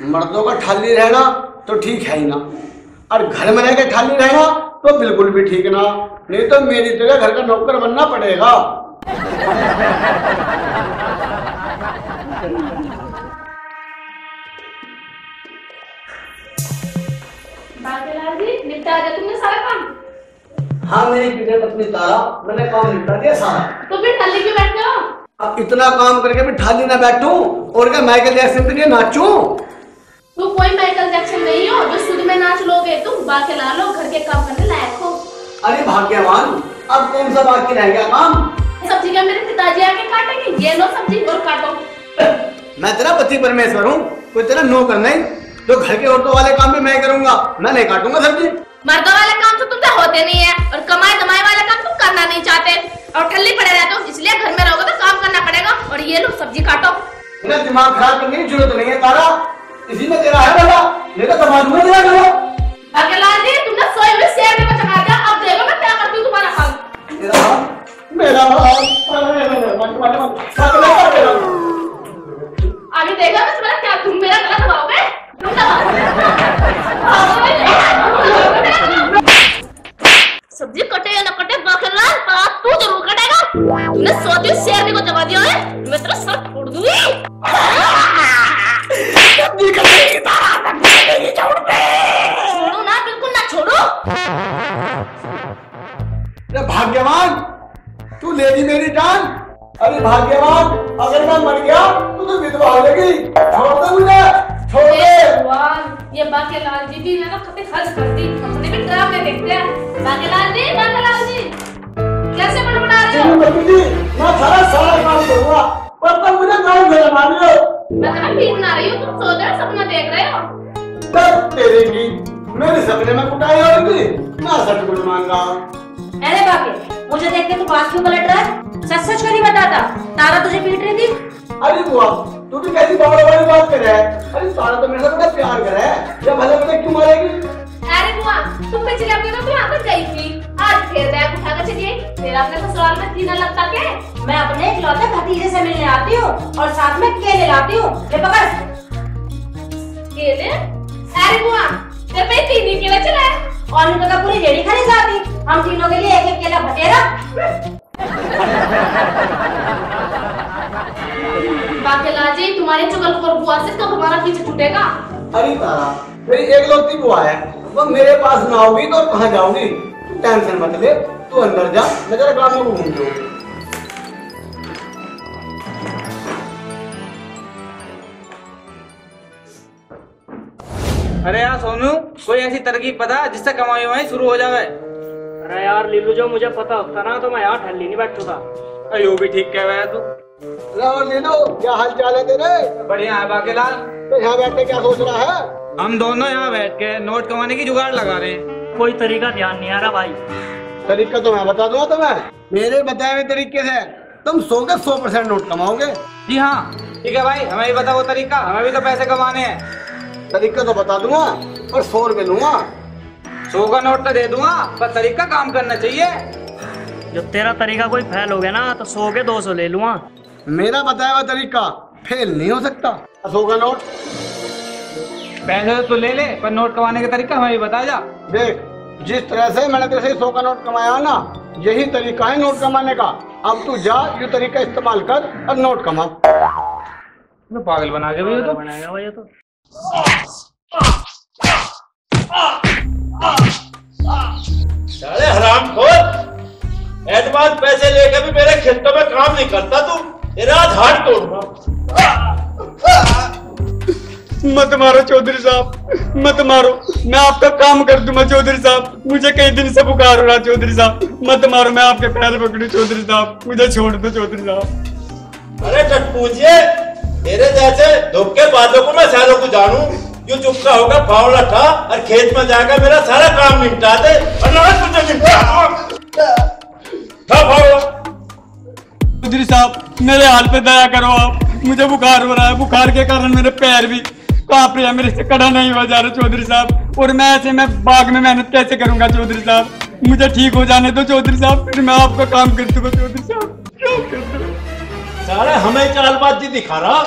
मर्दों का ठाली रहना तो ठीक है ही ना, और घर में रह के ठाली रहना तो बिल्कुल भी ठीक ना, नहीं तो मेरी तरह घर का नौकर बनना पड़ेगा। बाकेलाल जी, निपटा दिया तुमने सारा काम? हाँ मेरी प्रिय पत्नी तारा, मैंने काम निपटा दिया सारा। तो फिर ठाली क्यों बैठते हो? अब इतना काम करके मैं ठाली ना बैठूं और क्या माइकल जैक्सन के लिए नाचूं? तुम कोई माइकल जैक्सन नहीं हो जो सुध में नाच लोगे। तुम बाकेलाल हो, घर के काम करने लायक हो। अरे भाग्यवान, अब कौन सा बाकी रह गया काम? सब्जी का मेरे पिताजी आके काटेंगे, ये लो सब्जी और काटो। मैं तेरा पति परमेश्वर हूँ, कोई तेरा नौकर नहीं। तो घर के औरतों वाले काम भी मैं करूंगा, मैं नहीं काटूंगा सब्जी। मर्दों वाले काम तो तुमसे होते नहीं है, और कमाई दमाई वाले काम तुम करना नहीं चाहते, और ठल्ली पड़े रहते हो, इसलिए घर में रहोगे तो काम करना पड़ेगा। और ये लो सब्जी काटो। मेरा दिमाग खराब करने की जरूरत नहीं है तारा, इसी में तेरा है बेटा, मेरा समाज में तेरा करो। बाकेलाल जी, तुमने सोए हुए शेर में चढ़ा दिया, अब देखो मैं क्या करती हूँ तुम्हारा हाल। मेरा अभी देखा मैं तुम्हारा क्या, तुम मेरा गला दबाओगे? सब्जी कटे या न कटे बाकेलाल, पर तू जरूर कटेगा। तूने सोती हुई शेरनी को जगा दिया है, मैं तेरा सर फोड़ दूंगी। सब्जी कटेगी तारा, सब्जी कटेगी, छोड़ दे। छोड़ो ना, बिल्कुल ना छोड़ो। भाग्यवान, तू लेगी मेरी जान। अरे भाग्यवान, अगर मैं मर गया तो विधवा हो जाएगी। छोड़ दे मुझे, छोड़ दे। भगवान, ये बाकेलाल जी भी ना कभी खर्च करती, अपने भी ड्रामे देखते हैं। बाकेलाल जी कैसे बड़बड़ा रहे हो? मैं सारा काम करूंगा, पर तुम मुझे गाँव भेजा मान लो। मैं तुम्हें ठीक बना रही हूँ, तुम सो रहे हो, सपना देख रहे हो। तेरे की मेरे सपने में कुटाई होगी, मैं सच कुछ मान रहा हूँ। अरे बाकी मुझे देख के तू बात क्यों पलट रहा है? सच सच क्यों नहीं बताता? तारा तुझे पीट रही थी। अरे बुआ, तू भी कैसी बड़ा बड़ी बात कर रहा है? अरे तारा तो मेरे से बड़ा प्यार कर रहा है, जब भले मुझे क्यों मारेगी? अरे बुआ, तुम पिछले हफ्ते तो यहाँ पर गई थी, आज फिर बैग उठा कर चली आई। तेरा अपने ससुराल में थी ना लगता के? मैं अपने इकलौते भतीजे से मिलने आती हूँ और साथ में केले लाती हूँ। ले पकड़। केले? अरे बुआ, तेरे पे 3 ही केले चले हैं। और उनका तो पूरी रेडी खानी जाती, हम तीनों के लिए एक एक केला भटेरा। बाकेलाल जी, तुम्हारी चुगलखोर बुआ से कब हमारा पीछे छूटेगा? अरे तारा, मेरी एक लौती बुआ है, वो मेरे पास ना होगी तो कहाँ जाऊंगी? तू टेंशन मत ले, तू अंदर जा, मैं जरा गाँव में घूम लूँ। अरे यार सोनू, कोई ऐसी तरकीब बता जिससे कमाई वमाई शुरू हो जाए। अरे यार लीलू, जो मुझे पता होता ना तो मैं यहाँ ठल्ली नहीं बैठता था। अयो भी ठीक कह रहा है तू। ले लो, क्या हाल चाल है तेरे? बढ़िया है बाकेलाल। तो यहाँ बैठ के क्या सोच रहा है? हम दोनों यहाँ बैठ के नोट कमाने की जुगाड़ लगा रहे हैं। कोई तरीका ध्यान नहीं आ रहा भाई। तरीका तो मैं बता दूंगा तुम्हें। मेरे बताए हुए तरीके से तुम 100% नोट कमाओगे। जी हाँ ठीक है भाई, हमें भी बता वो तरीका, हमें भी तो पैसे कमाने हैं। तरीका तो बता दूंगा और 100 रुपए लूंगा। 100 का नोट तो दे दूंगा, पर तरीका काम करना चाहिए। जो तेरा तरीका कोई फेल हो गया ना तो 100 के 200 ले लूंगा। मेरा बताया हुआ तरीका फेल नहीं हो सकता। 100 का नोट पैसे तो ले ले, पर नोट कमाने का तरीका हमें भी बता जा। देख, जिस तरह से मैंने तेरे से 100 का नोट कमाया ना, यही तरीका है नोट कमाने का। अब तू जा, ये तरीका इस्तेमाल कर और नोट कमा। पागल बना के भैया तो बनाएगा भैया तो। साले हरामखोर, एडवांस पैसे लेकर भी मेरे खेतों में काम नहीं करता तू। तेरा हाथ तोड़ूंगा। मत मारो चौधरी साहब, मत मारो, मैं आपका काम कर दूंगा चौधरी साहब। मुझे कई दिन से बुखार हो रहा चौधरी साहब, मत मारो, मैं आपके पैर पकड़ू चौधरी साहब, मुझे छोड़ दो चौधरी साहब। अरे टटपूंजिए, तेरे जैसे धोखे बातों को मैं सारों को जानू। जो चुपका होगा फावड़ा था और खेत में जाकर मेरा सारा काम निपटा दे और ना तुझे निपटा चौधरी साहब, मेरे हाल पे दया करो आप, मुझे बुखार हो रहा है, बुखार के कारण मेरे पैर भी कांप रहे हैं, मेरे से खड़ा नहीं हुआ जा रहा चौधरी साहब। और मैं ऐसे में बाग में मेहनत कैसे करूंगा चौधरी साहब? मुझे ठीक हो जाने दो चौधरी साहब, फिर मैं आपका काम कर दूंगा चौधरी साहब। क्या कर दूं? सारा हमें चालबाजी दिखा रहा।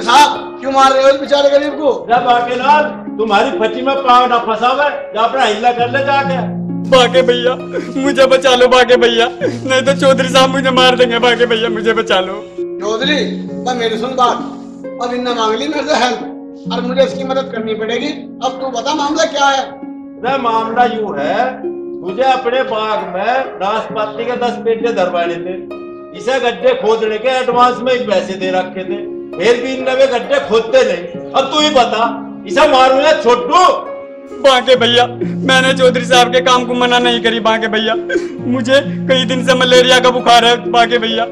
चौधरी साहब क्यों मार रहे हो इस बेचारे गरीब को? जब बाकेलाल तुम्हारी फटी में पाँव ना फंसावे, जा अपना हिल्ला कर ले जाके। बाके भैया मुझे बचा लो बाके भैया, नहीं तो चौधरी साहब मुझे मार देंगे। बाके भैया मुझे बचा लो। चौधरी तो मेरी सुन बात, अब इनने मांग ली मेरे से हेल्प और मुझे इसकी मदद करनी पड़ेगी। अब तू बता मामला क्या है? मामला यूं है, मुझे अपने बाग में नाशपाती के 10 पेटे धरवाने थे। इसे गड्ढे खोदने के एडवांस में ही पैसे दे रखे थे, फिर भी इन नवे गड्ढे खोदते नहीं। अब तू ही बता, इसे मारूं या छोटू? बाके भैया मैंने चौधरी साहब के काम को मना नहीं करी। बाके भैया मुझे कई दिन से मलेरिया का बुखार है। बाके भैया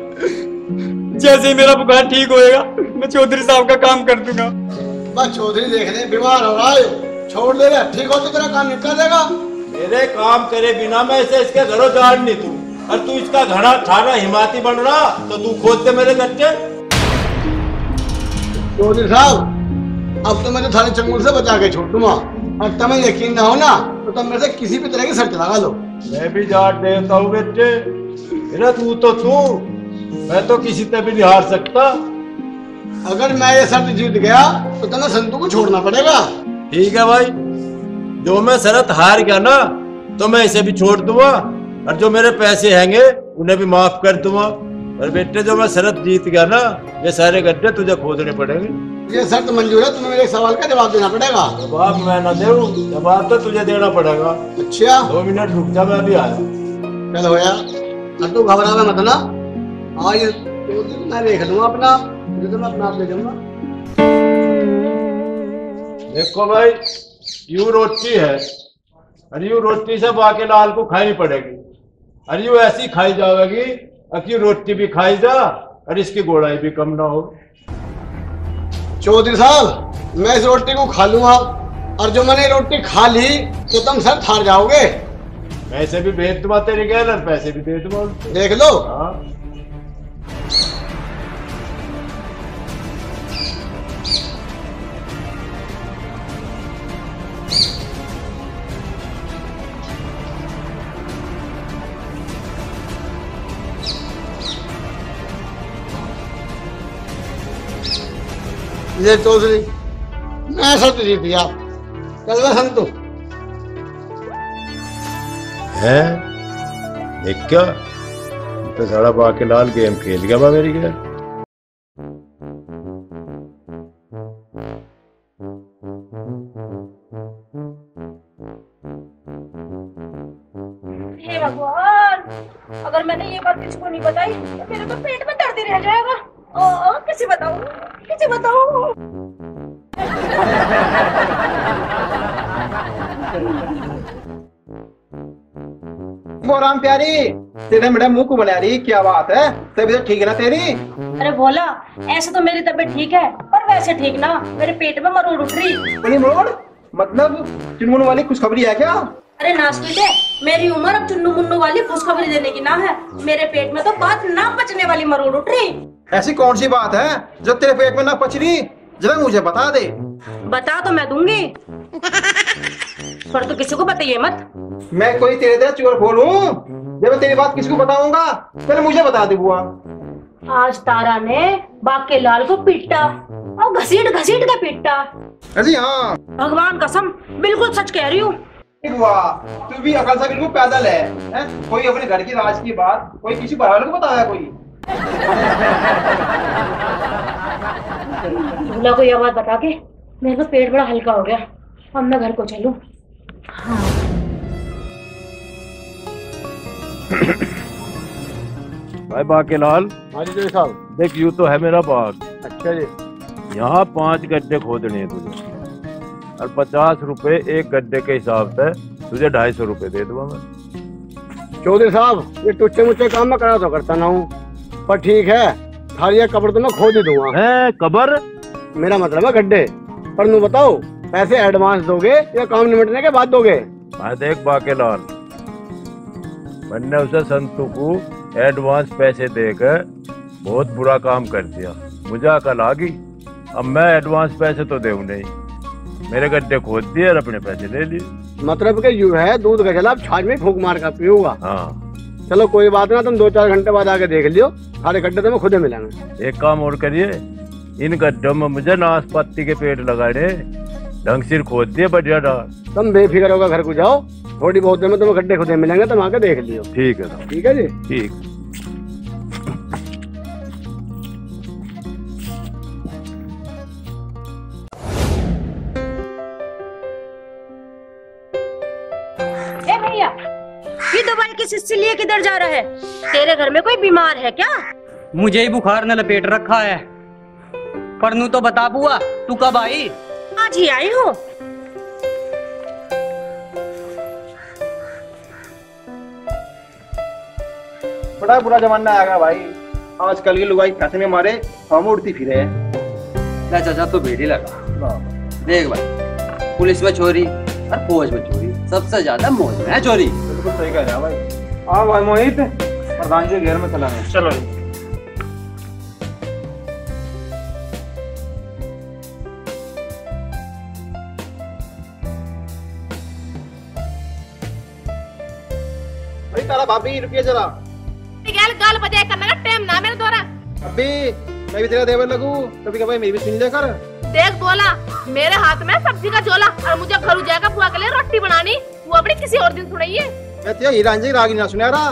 जैसे ही मेरा बुखार ठीक होएगा मैं चौधरी साहब का काम कर दूंगा। बस चौधरी देख ले बीमार हो रहा है, छोड़ दे रहा, ठीक हो तो तेरा काम निपटा देगा। मेरे काम करे बिना मैं इसे इसके घरों जान नहीं तू, और तू इसका घड़ा ठाड़ा हिमाती बन रहा तो तू खोद दे मेरे गड्ढे। चौधरी साहब अब तो मैंने थाने चंगुल से बचा के छोड़ दूंगा, और तुम्हें यकीन ना हो ना तो तुम मेरे से किसी भी तरह की शर्त लगा लो। मैं भी जान देता हूँ बेटे, मेरा तू तो तू, मैं तो किसी से भी नहीं हार सकता। अगर मैं ये शर्त जीत गया तो तुम्हें संतू को छोड़ना पड़ेगा। ठीक है भाई, जो मैं शर्त हार गया ना तो मैं इसे भी छोड़ दूंगा, और जो मेरे पैसे हैंगे उन्हें भी माफ कर दूंगा। और बेटे जो मैं शर्त जीत गया ना, ये सारे गड्ढे तुझे खोदने पड़ेंगे। ये शर्त मंजूर है, तुम्हें मेरे सवाल का जवाब देना पड़ेगा। जवाब मैं ना दूं, जवाब तो तुझे देना पड़ेगा। अच्छा 2 मिनट रुक जा, मैं भी आया। चल हो यार, अब तू घबराना मत ना, आज 2 दिन मैं देख लूंगा अपना, मुझे तो मैं अपना आप ले जाऊंगा। देखो भाई, यूं रोटी है, और यूं रोटी से बाकेलाल को खानी पड़ेगी, और यूं ऐसी खाई जाएगी कि रोटी भी खाई जा और इसकी गोड़ाई भी कम ना हो। चौधरी साहब मैं इस रोटी को खा लूंगा, और जो मैंने रोटी खा ली तो तुम सर हार जाओगे। पैसे भी भेज दूंगा तेरे गैल, और पैसे भी दे दूंगा। देख लो। हाँ। ये चौधरी मैं शर्त जीत गया, चल मैं संतु है एक क्या तो सारा बाकेलाल गेम खेल गया बा मेरी गैल। हे भगवान, अगर मैंने ये बात किसी को नहीं बताई तो मेरे तो पेट में दर्द ही रह जाएगा। कैसे बताऊं, कैसे बताऊं? मोराम प्यारी, तेरे मेरे मुंह को बना रही, क्या बात है? तबीयत ठीक है ना तेरी? अरे भोला, ऐसे तो मेरी तबीयत ठीक है, पर वैसे ठीक ना, मेरे पेट में मरोड़ उठ रही। मरोड़ मतलब चुनमुन वाली खुशखबरी है क्या? अरे नासपीटे, मेरी उम्र अब चुन्नू मुन्नू वाली खुशखबरी देने की ना है, मेरे पेट में तो बात ना पचने वाली मरोड़ उठ रही। ऐसी कौन सी बात है जो तेरे पेट में ना पच रही? जरा मुझे बता दे। बता तो मैं दूंगी, पर तो किसी को बताइए मत। मैं कोई तेरे तरह चोर खोलूं? जब मैं तेरी बात किसी को बताऊंगा पहले मुझे बता दे बुआ। आज तारा ने बाकेलाल को पीटा, और घसीट घसीट के पीटा। अजी हाँ, भगवान कसम बिल्कुल सच कह रही हूँ। बुआ तू भी अकल से बिल्कुल पैदल है? कोई अपने घर की राज की बात कोई किसी बहाने को बताया कोई? भूला को यह बात बता के मेरे को पेट बड़ा हल्का हो गया, अब मैं घर को चलूं। भाई बाकेलाल, हाँ जी साहब। देख यूं तो है मेरा बाग, अच्छा जी। यहाँ 5 गड्ढे खोदने हैं तुझे, और 50 रुपए एक गड्ढे के हिसाब से तुझे 250 रुपए दे दूंगा मैं। चौधरी साहब ये टुच्चे मुच्चे काम में करा तो करता ना हूँ, पर ठीक है थाली कब्र तो मैं खोद ही दूंगा। है कब्र? मेरा मतलब है गड्ढे। पर नू बताओ पैसे एडवांस दोगे या काम निपटने के बाद दोगे? मैं देख बाकेलाल, मैंने उसे संतू को एडवांस पैसे देकर बहुत बुरा काम कर दिया, मुझे अकल आ गई। अब मैं एडवांस पैसे तो दूं नहीं, मेरे गड्ढे खोद दिए और अपने पैसे ले लिए। मतलब कि यूं है दूध का जला छाछ में फूंक मार कर पीऊंगा। हाँ चलो कोई बात ना, तुम 2-4 घंटे बाद आके देख लियो, सारे गड्ढे तो मैं खुद ही मिलेंगे। एक काम और करिए, इन गड्ढों में मुझे नाशपाती के पेड़ लगाने, ढंग से खोद दिए बढ़िया डाल। तुम बेफिक्र होकर घर को जाओ, थोड़ी बहुत देर में तुम्हें गड्ढे खुदे मिलेंगे, तुम आके देख लियो। ठीक है साहब। ठीक है जी। ठीक। ए भैया, ये दवाई किस इससे लिए किधर जा रहा है? तेरे घर में कोई बीमार है क्या? मुझे ही बुखार ने लपेट रखा है। पर नू तो बता बुआ, तू कब आई? आज ही आई हूँ। बड़ा बुरा जमाना आ गया भाई। आजकल की लुगाई पैसे में मारे हम उड़ती फिरे। ना चाचा तो भेड़ ही लगा। देख भाई, पुलिस में चोरी और फौज में चोरी, सबसे ज्यादा मौज में है चोरी। बिल्कुल सही कह रहा है भाई। हाँ भाई मोहित, प्रधान जी घेर में चला है। चलो भाई तारा भाभी रुपये जरा। गाल बजाय करने का टाइम ना मेरे द्वारा। अभी मैं भी तेरा देवर लगू, कभी कभी मेरी भी सुन ले कर। देख बोला, मेरे हाथ में सब्जी का झोला और मुझे घर जाएगा बुआ के लिए रोटी बनानी, वो अपनी किसी और दिन सुनाइए। मैं तेरा हीरान जी रागी ना सुना रहा,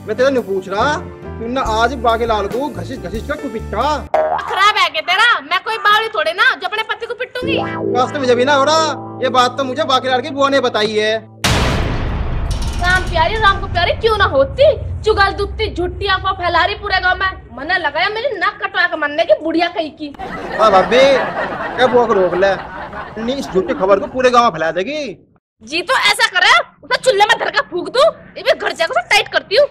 मैं तेरा नहीं पूछ रहा। तू ना आज बागे लाल को घसीट घसीट कर पिटा। खराब है क्या तेरा? मैं कोई बावली थोड़े ना जो अपने पति को पिटूंगी। बस तो मुझे भी ना हो रहा, ये बात तो मुझे बागे लाल की बुआ ने बताई है। राम को प्यारी क्यों ना होती, चुगल दुत्ती झुट्टी अफवाह फैला रही पूरे गांव में। मना लगाया मेरी नाक कटवा के मरने की बुढ़िया कही की। हाँ भाभी, क्या बुआ को रोक ले, नहीं इस झूठी खबर को पूरे गांव में फैला देगी। जी तो ऐसा करे, उसे चूल्हे में धर के फूंक दूं, ये भी घर जाकर टाइट करती हूँ।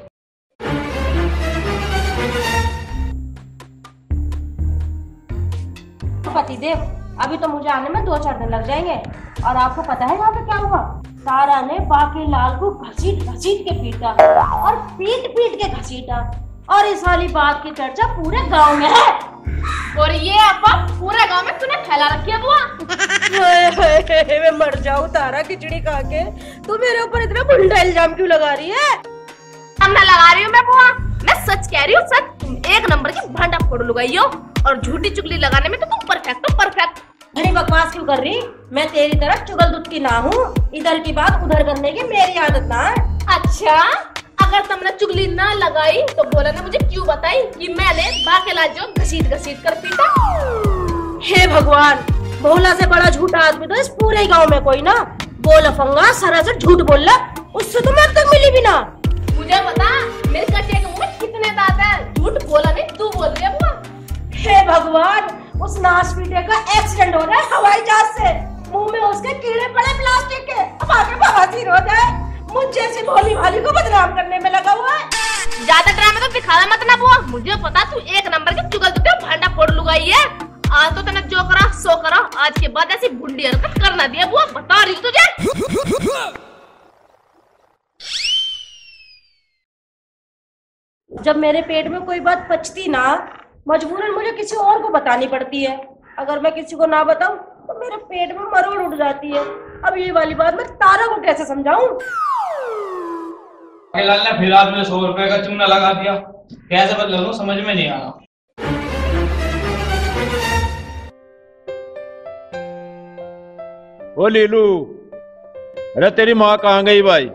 पतिदेव, अभी तो मुझे आने में 2-4 दिन लग जाएंगे। और आपको पता है यहाँ पे क्या हुआ? तारा ने बाकी लाल को घसीट घसीट के पीटा और पीट पीट के घसीटा, और इस वाली बात की चर्चा पूरे गांव में है। और ये अफवाह पूरे गांव में तूने फैला रखी है बुआ। मैं मर जाऊं तारा, खिचड़ी खा के तू मेरे ऊपर इतना बुरा इल्जाम क्यों लगा रही है? अब मैं लगा रही हूँ मैं बुआ, मैं सच कह रही हूँ, सच। तुम एक नंबर की भांडा फोड़ लुगाई हो, और झूठी चुगली लगाने में तो तुम परफेक्ट हो, परफेक्ट। बड़ी बकवास क्यों कर रही? मैं तेरी तरह चुगल दुत्ती ना हूँ, इधर की बात उधर करने की मेरी आदत ना है। अच्छा, अगर तुमने चुगली ना लगाई तो बोला ना मुझे क्यों बताई कि मैंने बाकेला जो घसीट घसीट कर पीटा। हे भगवान, भोला से बड़ा झूठा आदमी तो इस पूरे गांव में कोई ना। बोल अफंगा, सरासर झूठ बोल रहा, उससे तो मैं अब तक मिली भी ना। मुझे बता, मेरे कटे के मुंह में कितने दांत हैं? झूठ बोला नहीं, तू बोल रही है बुआ। हे भगवान, उस नासपीटे का एक्सीडेंट हो रहा है हवाई जहाज से, मुंह में उसके कीड़े पड़े प्लास्टिक के, अब आगे बवासीर हो जाए। मुझ जैसी भोली भाली को बदनाम करने में लगा हुआ है। ज्यादा ड्रामा तो दिखावा मत ना बुआ, मुझे पता तू एक नंबर की चुगल दुत्ती भांडा फोड़ लुगाई है। आज तो तने जो करा सो करा, आज के बाद ऐसी भुंडी हरकत करना दिया बुआ, बता रही हूँ तुझे। जब मेरे पेट में कोई बात पचती ना, मजबूरन मुझे किसी और को बतानी पड़ती है। अगर मैं किसी को ना बताऊं तो मेरे पेट में मरोड़ उठ जाती है। अब ये वाली बात मैं तारा को कैसे समझाऊं? लाल ने फिलहाल में 100 रुपए का चूना लगा दिया, कैसे बदला लूं समझ में नहीं आ रहा। ओ लीलू, अरे तेरी माँ कहाँ गई भाई?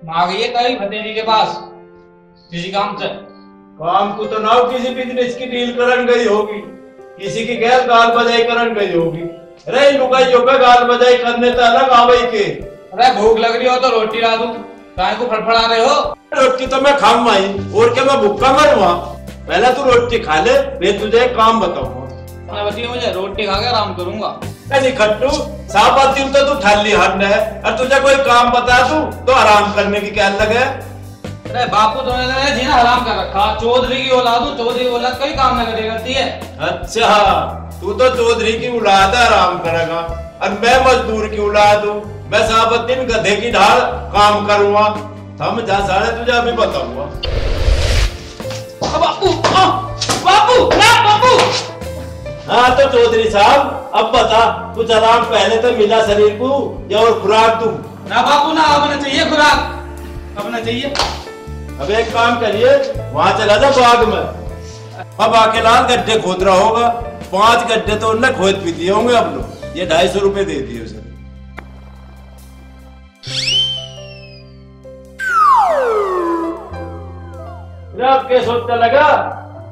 माँ गई है कहीं भतीजी के पास किसी काम से। काम को तो ना किसी बिजनेस की डील करन गई होगी, किसी की गैर गाल बजाई करन गई होगी। अरे लुगाई जो का गाल बजाई करने तो अलग आवई के। अरे भूख लग रही हो तो रोटी ला दूं, काय को फड़फड़ा रहे हो? रोटी तो मैं खाऊं भाई, और क्या मैं भूखा मरूंगा? पहले तू रोटी खा ले, मैं तुझे एक काम बताऊंगा। बताइए मुझे, रोटी खा के आराम करूंगा। नहीं खट्टू, साफ बाती तो तू ठाली हट है, और तुझे कोई काम बता दूं तो आराम करने की क्या लगे? अरे बापू तो मैंने जीना हराम कर रखा, चौधरी की औलाद हूँ, चौधरी की औलाद कोई काम न करे करती है। अच्छा, तू तो चौधरी की औलाद है, आराम करेगा, और मैं मजदूर की औलाद हूँ। मैं साबत दिन गधे की ढाल काम करूंगा। हम जा सारे तुझे अभी बताऊंगा। बापू बापू बापू। हाँ तो चौधरी साहब, अब बता, कुछ आराम पहले तो मिला शरीर को, या और खुराक दूं? ना बापू ना, अब ना चाहिए खुराक, अब ना चाहिए। अब एक काम करिए, वहाँ चला जा बाग में। अब आके लाल गड्ढे खोद रहा होगा, 5 गड्ढे तो उनने खोद भी दिए होंगे अब लोग। ये 250 रुपए दे दिए उसे। अब क्या सोचने लगा?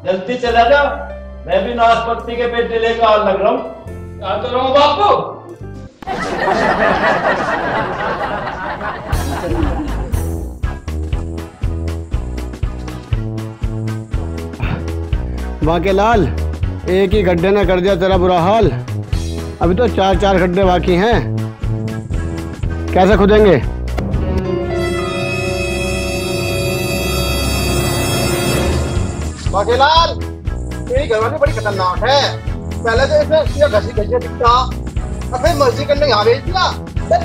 जल्दी चला जा, मैं भी नाशपत्ती के पेड़ लेकर आने लग रहा हूँ। आ तो रहा हूँ बापू। बाकी लाल, एक ही गड्ढे ने कर दिया तेरा बुरा हाल। अभी तो 4 गड्ढे बाकी हैं, कैसे खुदेंगे? बाकी लाल, तेरी घरवाली बड़ी खतरनाक है। पहले तो इसने घसी दिखता, और फिर मर्जी करने यहाँ भेज दिया।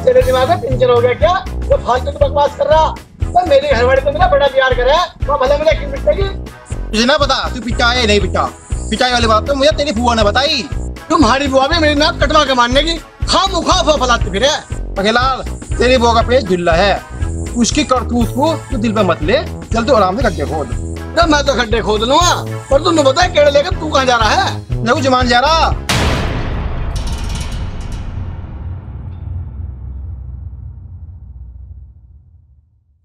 तेरे दिमाग में पिंचर हो गया क्या? वो फालतू की बकवास कर रहा। तो मेरी घरवाली तो मेरा बड़ा प्यार करे, वो भले मुझे क्यों पिटेगी? तुझे ना पता तू पिटा है या नहीं पिटा? पिटाई वाली बात तो मुझे तेरी बुआ ने बताई। तुम्हारी बुआ भी मेरी नाक कटवा के मारने की खामोखा फैलाती फिरे। बघेलाल, तेरी बुआ का पेट ढिल्ला है, उसकी करतूत को तू दिल पे मत ले। चल तू आराम से गड्ढे खोद। तो मैं तो गड्ढे खोद लूंगा, पर तुमने बताया केड़े लेकर तू कहाँ जा रहा है? मैं जमान जा रहा।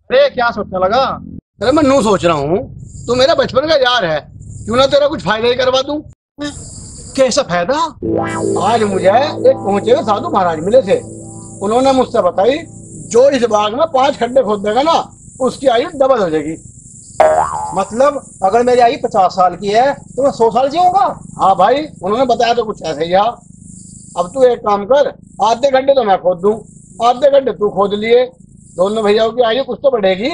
अरे क्या सोचने लगा? अरे मैं नू सोच रहा हूँ, तू मेरा बचपन का यार है, क्यों ना तेरा कुछ फायदा ही करवा दूं। कैसा फायदा? आज मुझे एक पहुंचे हुए साधु महाराज मिले थे। उन्होंने मुझसे बताई, जो इस बाग में 5 खड्डे खोद देगा ना, उसकी आयु डबल हो जाएगी। मतलब अगर मेरी आयु 50 साल की है तो मैं 100 साल जीऊंगा? हाँ भाई, उन्होंने बताया तो कुछ ऐसा ही है। अब तू एक काम कर, आधे गड्ढे तो मैं खोद दूं, आधे गड्ढे तू खोद लिए, दोनों भैयाओं की आयु कुछ तो बढ़ेगी।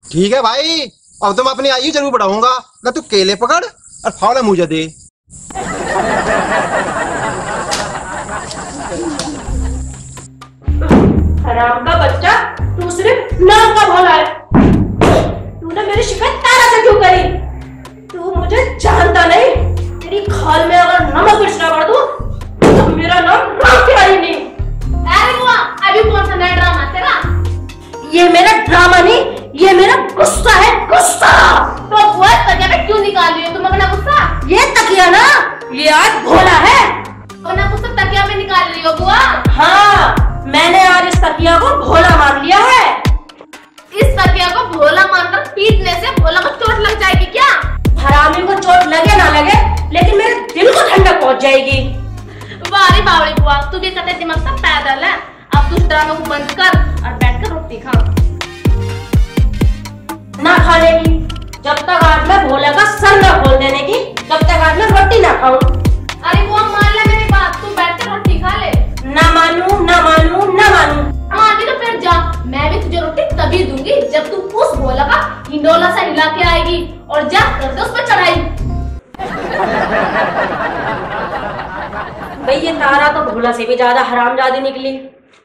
ठीक है भाई, अब तो मैं अपनी आयु जरूर बढ़ाऊंगा। ना तू केले पकड़ और फावड़ा मुझे दे। हराम का बच्चा, तू सिर्फ नाम का भोला है। तूने मेरी शिकायत तारा से क्यों करी? तू मुझे जानता नहीं। तेरी खाल में अगर नमक मिर्चना कर दूं, तो मेरा नाम राम तिवारी नहीं। अरे बुआ, अभी कौन सा नया ड्रामा तेरा? ये मेरा ड्रामा नहीं, ये मेरा गुस्सा है, गुस्सा। तो बुआ तकिया में क्यों निकाल रही हो तुम अपना गुस्सा? ये तकिया ना, ये आज भोला है। अपना गुस्सा तकिया में निकाल रही हो बुआ? हाँ, मैंने आज इस तकिया को भोला मान लिया है। इस तकिया को भोला मानकर पीटने से भोला को चोट लग जाएगी क्या? हरामी को चोट लगे ना लगे, लेकिन मेरे दिल को ठंडक पहुंच जाएगी। वारी बावड़ी बुआ, तू भी कहते दिमाग का पैदल है। अब तू ड्रामा को बंद कर और बैठकर रोटी खा। ना खाने की, जब तक आज मैं भोला का सर न खोल देने की, तब तक आज मैं रोटी ना खाऊं। अरे बुआ मान ले मेरी बात, तू बैठकर रोटी खा ले। ना मानू, ना मानू, ना मानू। मानी तो फिर जा, मैं भी तुझे रोटी तभी दूंगी जब तू उस भोला का हिंडोला सा हिला के आएगी और जा कर दे उस पर चढ़ाई। भाई ये तारा तो भोला से भी ज्यादा हरामजादी निकली।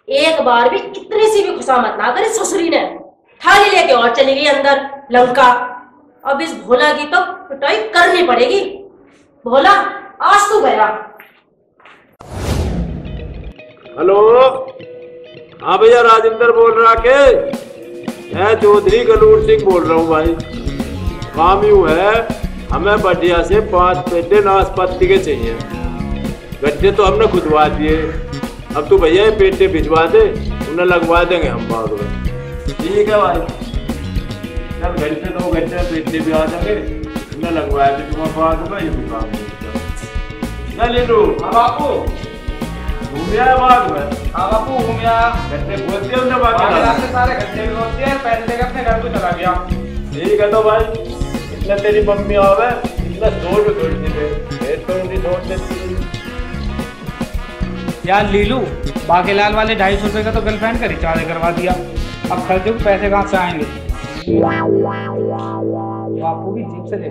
एक बार भी इतनी सी भी खुशामत ना करे ससुरी ने, थाली लेके और चली गई अंदर लंका। अब इस भोला की तो पिटाई करनी पड़ेगी। भोला, आज तू गया। हेलो, हाँ भैया, राजेंद्र बोल रहा के? मैं चौधरी गलूर सिंह बोल रहा हूँ भाई। काम यूँ है, हमें बढ़िया से 5 पेटे नाशपाती के चाहिए। गड्ढे तो हमने खुदवा दिए, अब तू भैया ये पेटे भिजवा दे, उन्हें लगवा देंगे हम बाद में। ठीक है भाई, चल घंटे 2 घंटे में पेटे भी आ जाएंगे, उन्हें लगवा दे तुम्हारे बाद में। ये भी काम नहीं लीलू। हाँ बापू, घूमिया बाद में। हाँ बापू घूमिया, गड्ढे खोद दिए हमने, बाकी सारे गड्ढे भी खोद दिए, पैसे लेकर अपने घर को चला गया। ठीक है तो भाई, इतने तेरी मम्मी आवे, इतना सोच थोड़ी सी तो उनकी सोच देती। यार लीलू, बागेलाल वाले 250 रुपए का तो गर्लफ्रेंड का रिचार्ज करवा दिया, अब खर्चे को पैसे कहाँ से आएंगे? बापू की जीप से ले।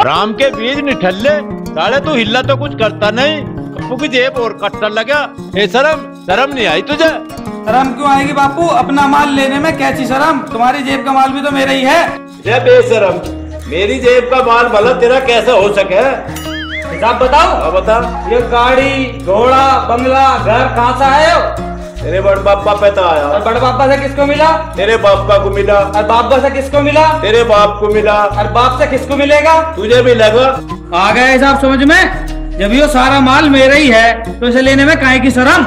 राम के बीज निठल्ले साले, तू हिल्ला तो कुछ करता नहीं, अपू की जेब और कट्टर लगा। ए शर्म नहीं आई तुझे? शर्म क्यों आएगी बापू, अपना माल लेने में कैसी शर्म? तुम्हारी जेब का माल भी तो मेरा ही है। ले बेशरम, मेरी जेब का माल भला तेरा कैसा हो सके? हिसाब बताओ। अब बता। ये गाड़ी घोड़ा बंगला घर कहाँ से आए हो? तेरे बड़ पापा पे तो आया। और बड़ पापा से किसको मिला? तेरे पापा को मिला। और बापा से किसको मिला? तेरे बाप को मिला। और बाप से किसको मिलेगा? तुझे भी लगा। आ गया हिसाब समझ में? जब ये सारा माल मेरा ही है तो इसे लेने में काहे की शर्म?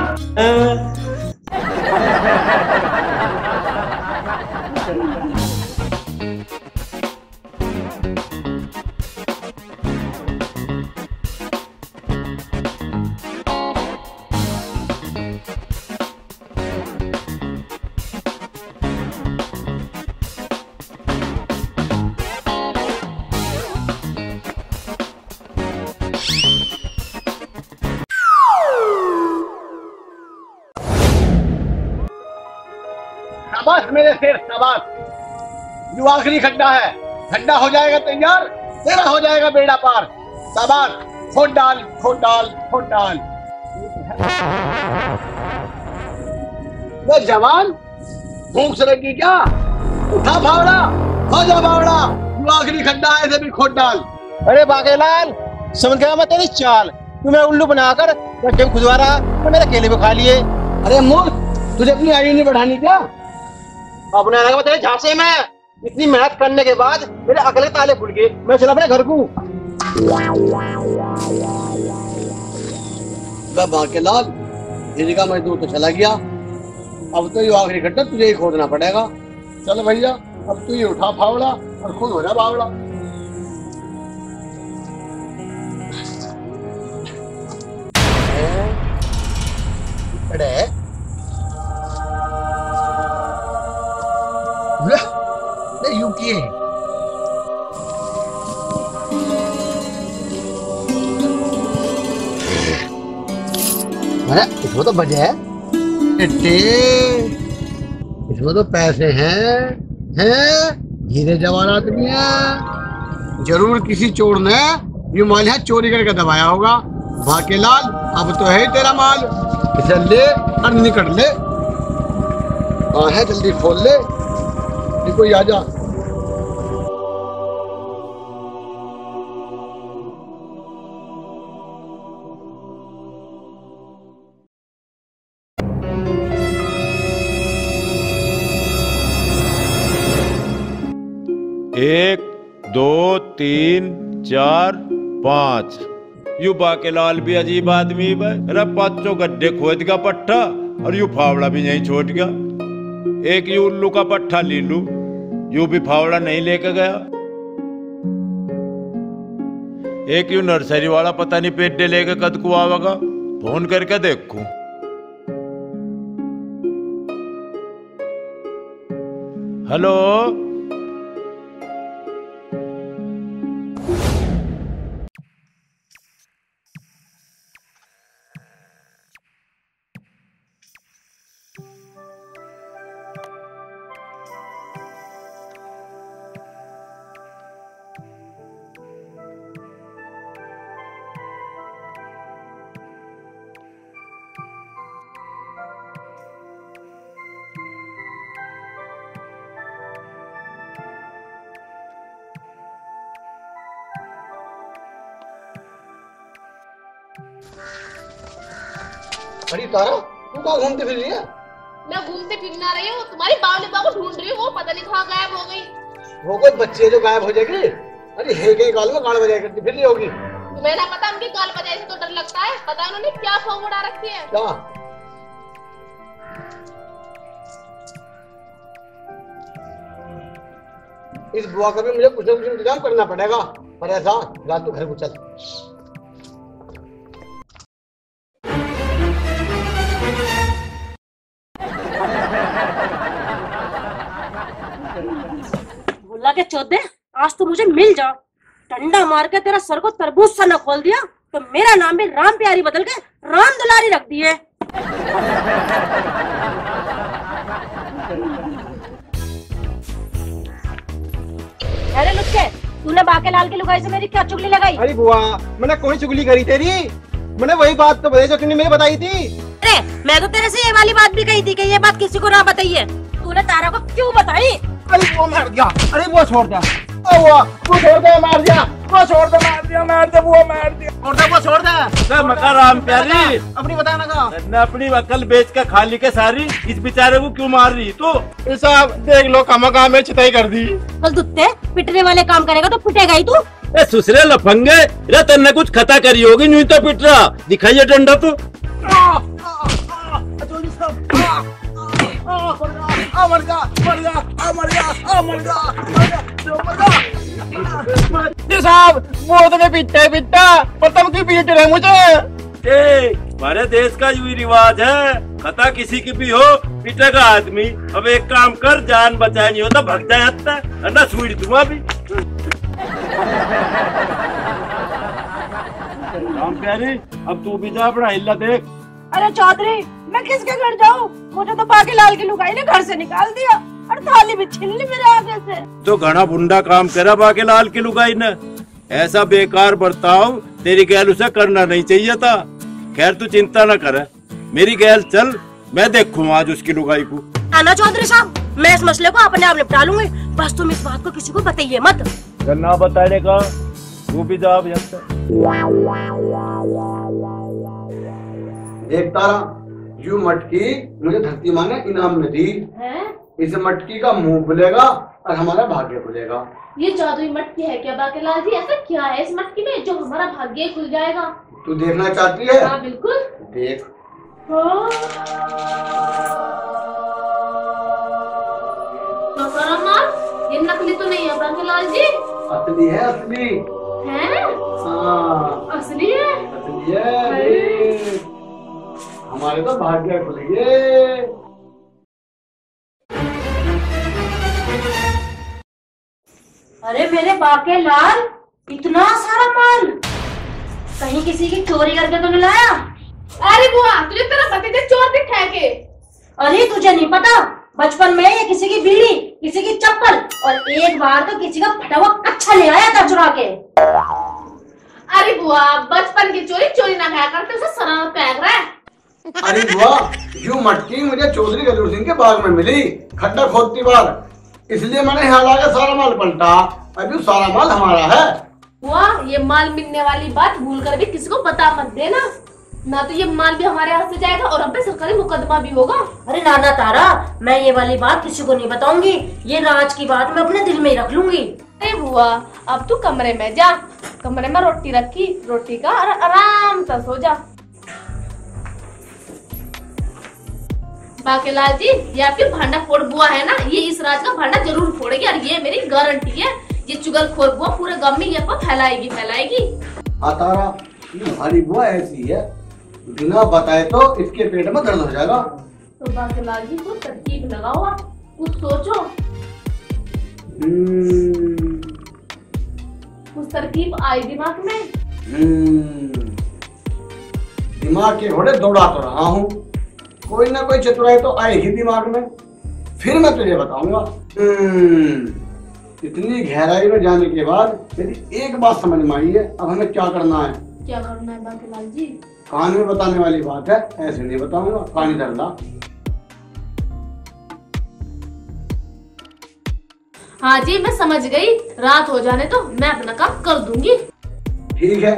शाबाश मेरे शेर शाबाश। जो आखिरी खड्डा है, खड्डा हो जाएगा तैयार, तेरा हो जाएगा बेड़ा पार। शाबाश, खोद डाल खोद डाल खोद डाल। जवान भूख से लगी क्या? उठा फावड़ा, हो जा बावड़ा। जो आखिरी खड्डा है इसे भी खोद डाल। अरे बाकेलाल, समझ गया मैं तेरी चाल। तुम्हें उल्लू बनाकर जब खुदवा रहा तो मेरे केले भी खा लिए। अरे मूर्ख, तुझे अपनी आयु नहीं बढ़ानी क्या? अपने आने तेरे झांसे में इतनी मेहनत करने के बाद मेरे अगले ताले खुल गए। मैं चला अपने घर को। बाकेलाल, हिरी का मजदूर तो चला गया, अब तो ये आखिरी खड्डा तुझे ही खोदना पड़ेगा। चल भैया, अब तू ये उठा फावड़ा और खुद हो जा बावड़ा। अरे यूकी है। इसमें तो बजे है, इसमें तो पैसे हैं हीरे जवाहरात भी हैं। जरूर किसी चोर ने ये माल यहाँ चोरी करके दबाया होगा। बाकेलाल, अब तो है ही तेरा माल, इसे ले और निकल ले। हाँ है, जल्दी खोल ले, कोई आ जा। एक, दो, तीन, चार, पाँच। यू बाकेलाल भी अजीब आदमी है। अरे 500 गड्ढे खोद का पट्टा और यू फावड़ा भी यहीं छोड़ गया। एक यू उल्लू का पट्टा ले लू, यू भी फावड़ा नहीं लेके गया। एक यू नर्सरी वाला पता नहीं पेड्डे लेके कद को आवेगा, फोन करके देखूं। हेलो, अरे तारा, तू कहाँ घूमते फिर रही है? मैं घूमते फिरना रही हूँ, तुम्हारी बावली बा को ढूंढ रही हूँ, वो पता नहीं कहाँ गायब हो गई। वो कोई बच्ची है जो गायब हो जाएगी? अरे है के गाल में गाल बजाया करती फिर रही होगी। तुम्हें ना पता, उनकी गाल बजाए से तो डर लगता है। पता है उन्होंने क्या फॉर्म उड़ा रखी है? क्या? इस बुआ का भी मुझे कुछ न कुछ इंतजाम करना पड़ेगा। पर ऐसा, रात तू घर को चल। बोला के चौधे, आज तो मुझे मिल जा। डंडा मार के तेरा सर को तरबूज सा न खोल दिया तो मेरा नाम भी राम प्यारी बदल के राम दुलारी रख दिए। अरे लुच्चे, तूने बाकेलाल की लुगाई से मेरी क्या चुगली लगाई? अरे बुआ, मैंने कोई चुगली करी तेरी? मैंने वही बात तो बताई जो तूने मुझे बताई थी। अरे मैं तो तेरे से ये वाली बात भी कही थी कि ये बात किसी को ना बताइए। तूने तारा को क्यों बताई? अरे वो मार दिया, अरे वो छोड़ दिया, वो छोड़ दे, मार दिया, वो छोड़ दे, मार दिया, मार दे, वो मार दिया, छोड़ दे, वो छोड़ दे। मका राम प्यारी, अपनी बता ना, अपनी अकल बेच के खा ली के सारी, इस बेचारे को क्यों मार रही तू? साहब देख लो, काम में चिताई कर दी। कल दुत्ते पिटने वाले काम करेगा तो पिटेगा ही तू। ए सुसरे लफंगे, रे तन्ने कुछ खता करी होगी, यूं तो पिट रहा, दिखाइए डंडा तू। मर जा, मर जा, मर जा, मर जा, साहब वो तुम्हें पिटता पर तुम क्यों पीट रहे मुझे? हमारे देश का यही रिवाज है, खता किसी की भी हो पिटेगा आदमी। अब एक काम कर, जान बचाए नहीं होता भग जाए हत्ता है ना, सुई दूंगा भी। राम प्यारी, अब तू भी जा, अपना हिल्ला देख। अरे चौधरी, मैं किसके घर जाऊँ? मुझे तो बाकी लाल की लुगाई ने घर से निकाल दिया और थाली भी छीन ली मेरे आगे से। तो घना बुंडा काम करा बाकी लाल की लुगाई ने, ऐसा बेकार बर्ताव तेरी गैल उसे करना नहीं चाहिए था। खैर तू चिंता न कर, मेरी गैल चल, मैं देखूँ आज उसकी लुगाई को। आना चौधरी साहब, मैं इस मसले को अपने आप निपटा लूंगी, बस तुम इस बात को किसी को बताइए मत। ना बताने का, तू भी जा। देख तारा, यू मटकी मुझे धरती माँ ने इनाम में दी, इस मटकी का मुंह खुलेगा और हमारा भाग्य खुलेगा। ये जादुई मटकी है क्या बाकेलाल जी? ऐसा क्या है इस मटकी में जो हमारा भाग्य खुल जाएगा? तू देखना चाहती है? हाँ बिल्कुल। देख। ये नकली तो नहीं है बाकेलाल जी? असली है, असली है। हाँ असली है, असली है। हमारे तो भाग्य खुल गए। अरे मेरे बाकेलाल, इतना सारा माल कहीं किसी की चोरी करके तो नहीं लाया? अरे बुआ, तुझे तेरा भतीजा चोर दिखा के? अरे तुझे नहीं पता, बचपन में ये किसी की बीड़ी, किसी की चप्पल और एक बार तो किसी का फटा हुआ कच्छा ले आया था चुरा के। अरे बुआ, बचपन की चोरी चोरी ना खाया करते, उसे शरारत फेंक रहा है। अरे बुआ, यू मटकी मुझे चौधरी गलूर सिंह के बाग में मिली, खड्डा खोदती बार, इसलिए मैंने यहाँ लाकर सारा माल पलटा। अभी सारा माल हमारा है। बुआ, ये माल मिलने वाली बात भूल कर भी किसी को बता मत देना, ना तो ये माल भी हमारे हाथ से जाएगा और हम पे सरकारी मुकदमा भी होगा। अरे नाना तारा, मैं ये वाली बात किसी को नहीं बताऊंगी, ये राज की बात मैं अपने दिल में ही रख लूंगी। अरे बुआ, अब तू कमरे में जा, कमरे में रोटी रखी, रोटी का और आराम से सो जा। बाकेलाल जी, ये आपकी भांडा फोड़ बुआ है ना, ये इस राज का भांडा जरूर फोड़ेगी और ये मेरी गारंटी है। ये चुगलखोर बुआ पूरे गांव में ये फैलाएगी फैलाएगी। तारा, ये हमारी बुआ ऐसी है, बिना बताए तो इसके पेट में दर्द हो जाएगा। तो बाकेलाल जी कुछ तरकीब लगाओ, आप कुछ सोचो, कुछ तरकीब आई दिमाग में? दिमाग के घोड़े दौड़ा तो रहा हूँ, कोई ना कोई चतुराई तो आएगी दिमाग में, फिर मैं तुझे बताऊंगा। इतनी गहराई में जाने के बाद मेरी एक बात समझ में आई है, अब हमें क्या करना है। क्या करना है बाकेलाल जी? कान में बताने वाली बात है, ऐसे नहीं बताऊंगा, कान इधर ला। हाँ जी, मैं समझ गई, रात हो जाने तो मैं अपना काम कर दूंगी। ठीक है,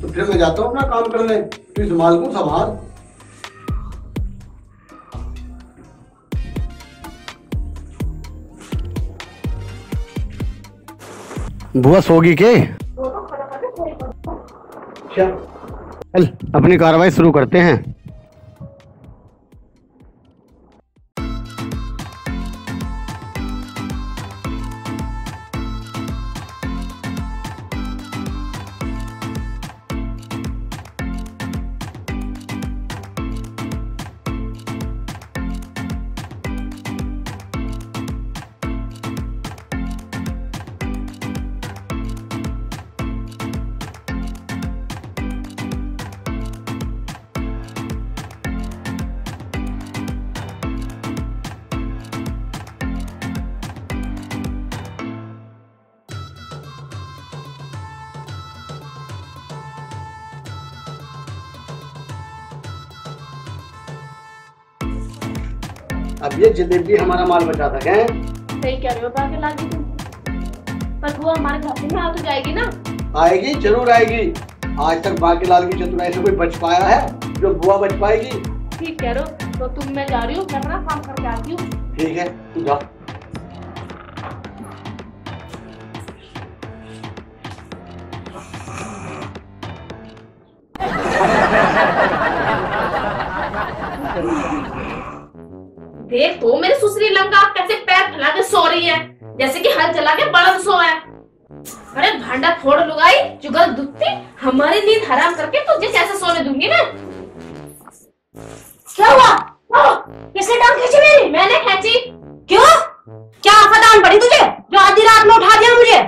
तो फिर मैं जाता हूँ अपना काम करने, तू इस माल को संभाल। बुआ सोगी के? चल अपनी कार्रवाई शुरू करते हैं। अब ये जलेबी हमारा माल बचा सके, सही कह रहे हो बाकी लाल जी तुम। पर वो हमारे घर में आ तो जाएगी ना? आएगी, जरूर आएगी। आज तक बाकीलाल की चतुराई से कोई बच पाया है जो बुआ बच पाएगी? ठीक कह रहे हो। तो तुम, मैं जा रही हूँ, मैं अपना काम करके आती हूँ। ठीक है, तू जा। देख तो मेरी सुसरी लंका कैसे पैर फैला के सो रही है, जैसे कि हल चला के बड़ा सो है। अरे भांडा फोड़ लुगाई, जुगल दुत्ती, हमारी नींद हराम करके तुझे कैसे सोने दूंगी मैं। क्या हुआ? किसने टांग खींची मेरी? मैंने खींची। क्यों? क्या आफत पड़ी तुझे जो आधी रात में उठा दिया मुझे?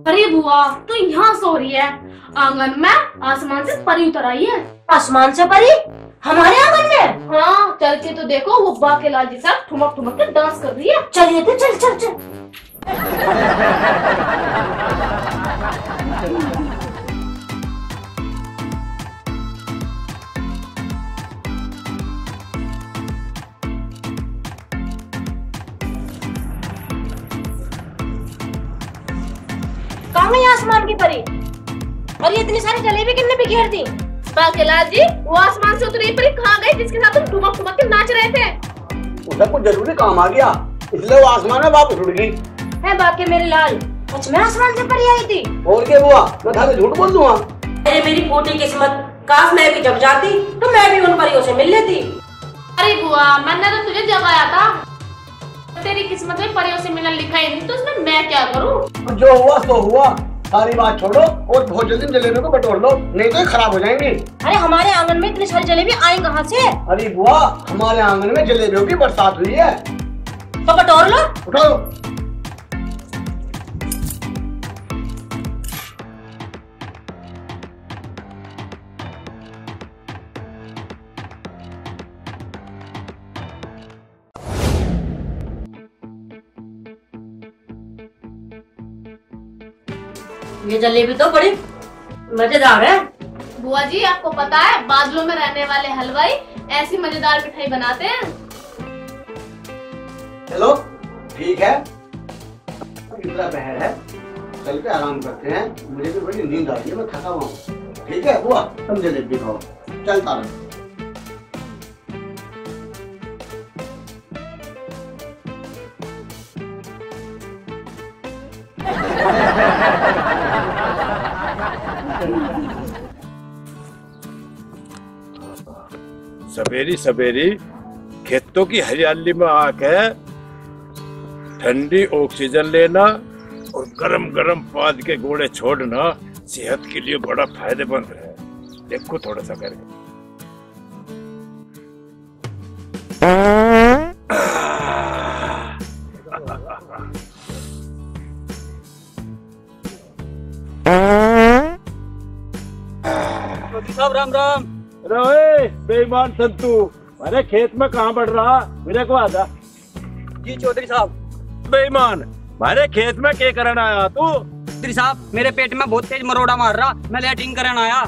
अरे बुआ तू यहाँ सो रही है, आंगन में आसमान से परी उतर आई है। आसमान से परी? हमारे आंगन में? हाँ, चल के तो देखो, वो बाकेलाल जी साथ ठुमक ठुमक के डांस कर रही है। चलिए तो चल चल चल। कहाँ गई आसमान की परी? और ये इतनी सारी जलेबी किसने बिखेर दी? बाकेलाल जी, वो आसमान से उतरी परी कहाँ गई जिसके साथ तुम ठुमक ठुमक के नाच रहे थे? उसे कुछ जरूरी काम आ गया, इसलिए वो आसमान में वापस उड़ गई। है बाके मेरे लाल, सच में आसमान से परी आई थी? और क्या हुआ? मैं थाने झूठ बोल दूंगा? अरे मेरी फूटी किस्मत, काश मैं भी जग जाती तो मैं भी उन परियों से मिल लेती। अरे बुआ, मैंने तो तुझे जगाया था। तेरी किस्मत में परियों से मिलना लिखा ही नहीं, तो उसमें मैं क्या करूं? जो हुआ सो हुआ, सारी बात छोड़ो और बहुत जल्दी जलेबी को बटोर लो, नहीं तो ये खराब हो जाएंगी। अरे हमारे आंगन में इतनी सारी जलेबी आई कहाँ से? अरे बुआ, हमारे आंगन में जलेबियों की बरसात हुई है। तो बटोर लो। उठाओ। ये जलेबी तो बड़ी मजेदार है। बुआ जी, आपको पता है बादलों में रहने वाले हलवाई ऐसी मजेदार मिठाई बनाते हैं। चलो ठीक है, इतना पहर है, चल के आराम करते हैं। मुझे भी बड़ी नींद आ रही है, मैं थका हुआ हूँ। ठीक है बुआ, तुम जलेबी खाओ, चलता रहो। सवेरी सवेरी खेतों की हरियाली में आके ठंडी ऑक्सीजन लेना और गरम गरम पाद के गोले छोड़ना सेहत के लिए बड़ा फायदेमंद है। देखो थोड़ा सा करके। साहब राम राम। अरे बेईमान संतू, अरे खेत में कहाँ बढ़ रहा? मेरे को आजा। जी चौधरी साहब। बेईमान, मारे खेत में क्या करने आया तू? चौधरी साहब, मेरे पेट में बहुत तेज मरोड़ा मार रहा, मैं लैट्रिन करने आया।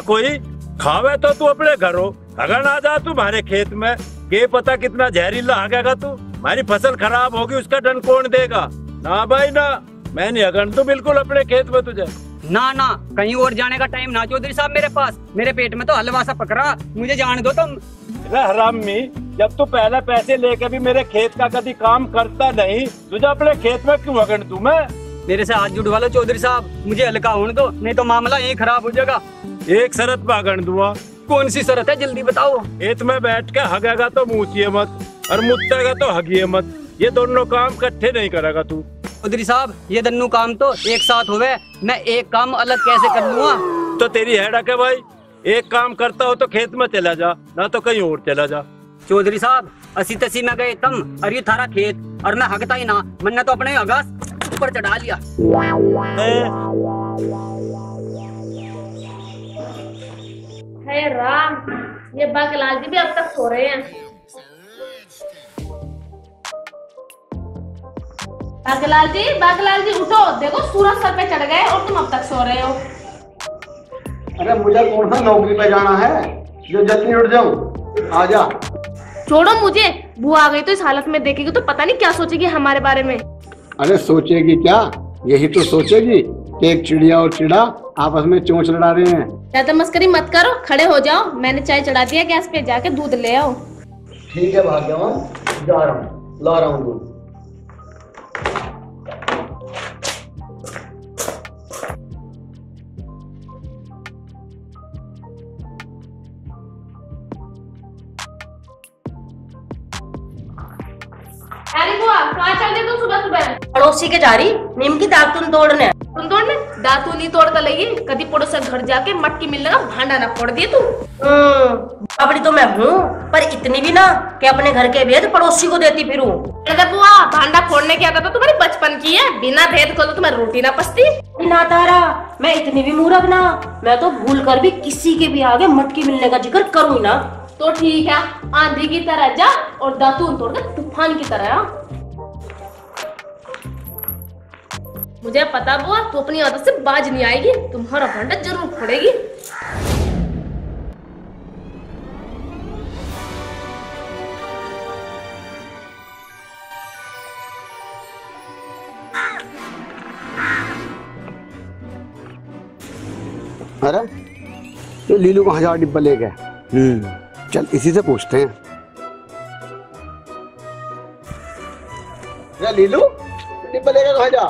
कोई खावे तो तू अपने घर हो, अगर ना जा तू हमारे खेत में, के पता कितना जहरीला आगेगा तू। हमारी फसल खराब होगी, उसका दंड कौन देगा? ना भाई ना, मैं नहीं अगन तू बिल्कुल अपने खेत में तुझे। ना ना, कहीं और जाने का टाइम ना चौधरी साहब मेरे पास। मेरे पेट में तो हलवा सा पकड़ा, मुझे जाने दो तुम। हरामी, जब तू पहले पैसे लेके भी मेरे खेत का कभी काम करता नहीं, तुझे अपने खेत में क्यों अगन तू? मैं मेरे से हाथ जुड़वा लो चौधरी साहब, मुझे हल्का होने दो, नहीं तो मामला यही खराब हो जाएगा। एक शरत पे अगन दूंगा। कौन सी शरत है, जल्दी बताओ। खेत में बैठ के हगेगा तो मुँचिए मत, और मुत्तेगा तो हगिए मत। ये दोनों काम इकट्ठे नहीं करेगा तू। चौधरी साहब, ये दोनों काम तो एक साथ होवे, मैं एक काम अलग कैसे कर लूँगा? तो तेरी हेडक है भाई, एक काम करता हो तो खेत में चला जा, ना तो कहीं और चला जा। चौधरी साहब, असी तसी में गए तम, और ये थारा खेत, और मैं हगता ही ना, मैंने तो अपने अगास ऊपर चढ़ा लिया। हे राम, ये बाकेलाल जी भी अब तक सो रहे हैं। बाकेलाल जी उठो, देखो सूरज सर पे चढ़ गए और तुम अब तक सो रहे हो। अरे मुझे कौन सा नौकरी पे जाना है जो जल्दी उठ जाऊं? आजा। छोड़ो मुझे, बुआ आ गई तो इस हालत में देखेगी तो पता नहीं क्या सोचेगी हमारे बारे में। अरे सोचेगी क्या, यही तो सोचेगी कि एक चिड़िया और चिड़ा आपस में चोंच लड़ा रहे हैं। ज्यादा मस्करी मत करो, खड़े हो जाओ। मैंने चाय चढ़ा दिया गैस पे, जाके दूध ले आओ। ठीक है भाग्यवान, जा रहा हूँ, ला रहा हूँ दूध। अरे बुआ कहाँ चल रही तू सुबह सुबह? पड़ोसी के जा रही नीम की दातुन तोड़ने। तुम तोड़ने? दातू नहीं तोड़ कर लगी, कभी पड़ोसी घर जाके मटकी मिलने का भांडा ना फोड़ दिए तू। अपनी तो मैं हूँ, पर इतनी भी ना कि अपने घर के भेद पड़ोसी को देती फिरूं। अरे बुआ भांडा फोड़ने की आदत तो तुम्हारी बचपन की है, बिना भेद को तो तुम्हारी रोटी ना पसती। ना तारा, मैं इतनी भी मूर्ख ना, मैं तो भूल कर भी किसी के भी आगे मटकी मिलने का जिक्र करूँ ना। तो ठीक है, आंधी की तरह जा और दातून तोड़ कर तूफान की तरह आ। मुझे पता बुआ तू अपनी आदत से बाज नहीं आएगी, तुम्हारा भांडा जरूर फोड़ेगी। अरे ये लीलू को 1000 डिब्बा ले गए। चल इसी से पूछते हैं। लीलू डिब्बा लेकर कहाँ जा?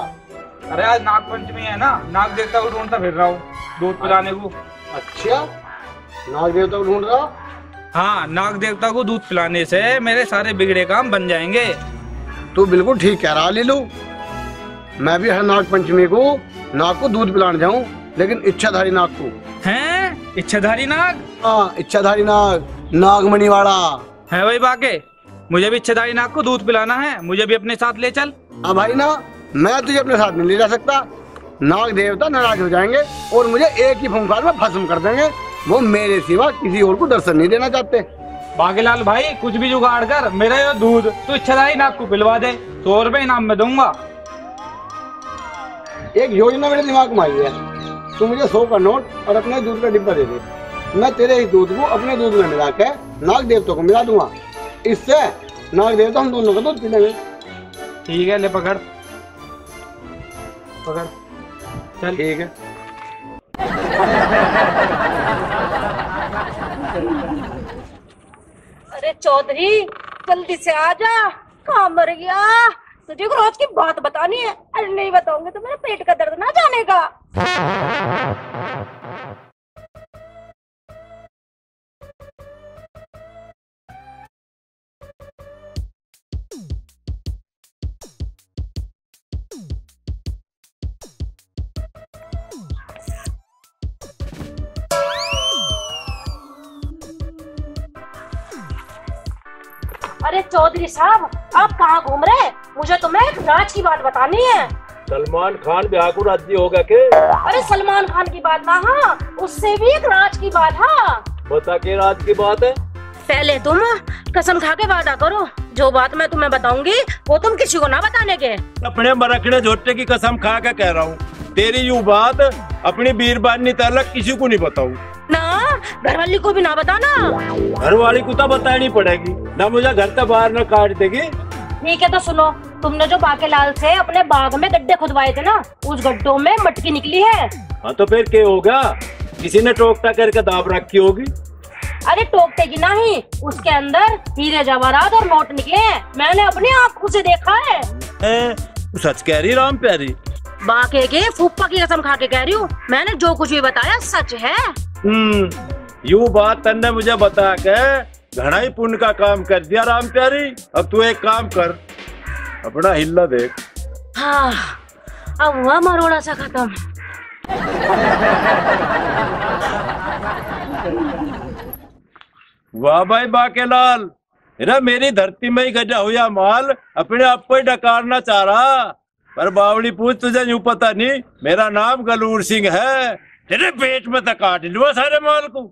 अरे आज नाग पंचमी है ना, नाग देवता को ढूंढता फिर रहा हूँ दूध पिलाने को। अच्छा, नाग देवता को ढूंढ रहा? हाँ, नाग देवता को दूध पिलाने से मेरे सारे बिगड़े काम बन जाएंगे। तू बिल्कुल ठीक कह रहा लीलू। मैं भी हर नाग पंचमी को नाग को दूध पिलाने जाऊं, लेकिन इच्छाधारी नाग को। हैं? इच्छाधारी नाग? हाँ, इच्छाधारी नाग, नागमणि वाला है वही बाके। मुझे भी इच्छाधारी नाग को दूध पिलाना है, मुझे भी अपने साथ ले चल। हाँ भाई ना, मैं तुझे अपने साथ नहीं ले जा सकता। नाग देवता नाराज हो जाएंगे और मुझे एक ही फुंकार में भस्म कर देंगे। वो मेरे सिवा किसी और को दर्शन नहीं देना चाहते। बागेलाल भाई कुछ भी जुगाड़ कर, मेरा ये दूध तो इच्छाधारी नाग को पिलवा दे, 100 रुपए इनाम में दूंगा। एक योजना मेरे दिमाग में आई है। तू मुझे 100 का नोट और अपने दूध का डिब्बा दे दे। मैं तेरे ही दूध को अपने दूध में मिला के नाग देवता को मिला दूंगा। इससे नाग देवता हम दोनों का दूध पी लेंगे। ठीक है, ले पकड़ पकड़, चल ठीक है। अरे चौधरी जल्दी से आ जा, कहाँ मर गया? तुझे को रोज की बात बतानी है, अरे नहीं बताऊंगी तो मेरे पेट का दर्द ना जाने का। अरे चौधरी साहब, आप कहाँ घूम रहे हैं? मुझे तुम्हें एक राज की बात बतानी है। सलमान खान ब्याह को राजी होगा के? अरे सलमान खान की बात ना, हाँ उससे भी एक राज की बात। हाँ बता के राज की बात है। पहले तुम कसम खा के वादा करो, जो बात मैं तुम्हें बताऊंगी वो तुम किसी को ना बताने के। अपने मरकड़े झोटे की कसम खा के कह रहा हूँ, तेरी यूं बात अपनी बीरबानी तलक किसी को नहीं बताऊँ ना, घरवाली को भी ना बताना। घर वाली को तो बतानी पड़ेगी ना, मुझे घर से बाहर न काट देगी। ठीक है तो सुनो, तुमने जो बाकेलाल से अपने बाग में गड्ढे खुदवाए थे ना, उस गड्ढों में मटकी निकली है। हाँ तो फिर क्या होगा? किसी ने टोकता करके दाब रखी होगी। अरे टोकते की नहीं, उसके अंदर हीरे जवाहरात और नोट निकले हैं, मैंने अपनी आंखों से देखा है। सच कह रही राम प्यारी? बाके के फूफा की कसम खा के कह रही हूँ, मैंने जो कुछ भी बताया सच है। यूं बात तन्ने मुझे बता के घना ही पुण्य का काम कर दिया राम प्यारी। अब तू एक काम कर, अपना हिल्ला देख। हाँ, अब हुआ मरोड़ा सा खत्म। वाह भाई बाकेलाल, मेरी धरती में ही गजा हुआ माल अपने आप को ही डकारना चाह रहा, पर बावड़ी पूछ तुझे यूं पता नहीं मेरा नाम गलूर सिंह है। तेरे पेट में तक काट लूँ सारे माल को।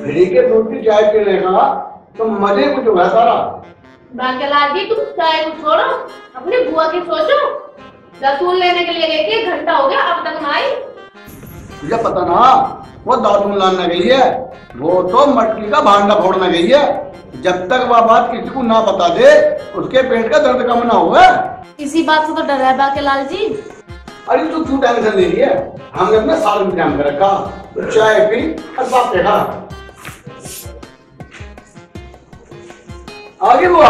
फ्री के दूध की चाय पीने का तो मजे कुछ होगा सारा। बाकेलाल जी तुम चाय को छोड़ो, अपनी बुआ की सोचो। दातून लेने के लिए गई थी, 1 घंटा हो गया अब तक ना आई। मुझे पता ना, वो दातून लाने गई है, वो तो मटकी का भांडा फोड़ने गई है। जब तक वह बात किसी को ना बता दे, उसके पेट का दर्द कम ना हुआ। इसी बात से तो डर है बाकेलाल जी। अरे तू क्यों टेंशन ले रही है? हमने अपना साल इंतजाम कर रखा, तो चाय पी और बात देखा। आगे बुआ।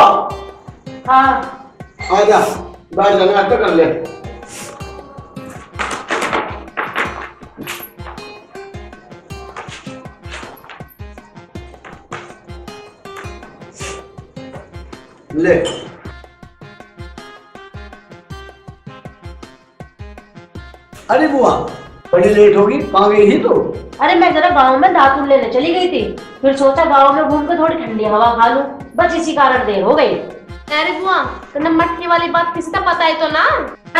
हाँ आजा, बैठ जा, नाश्ता कर ले। ले अरे बुआ बड़ी लेट होगी, कहाँ गई थी तू? अरे मैं जरा गांव में दातून लेने चली गई थी, फिर सोचा गांव में घूम कर थोड़ी ठंडी हवा खा लूं, बस इसी कारण देर हो गई। अरे बुआ तुमने मटकी वाली बात किसी से बताई तो ना?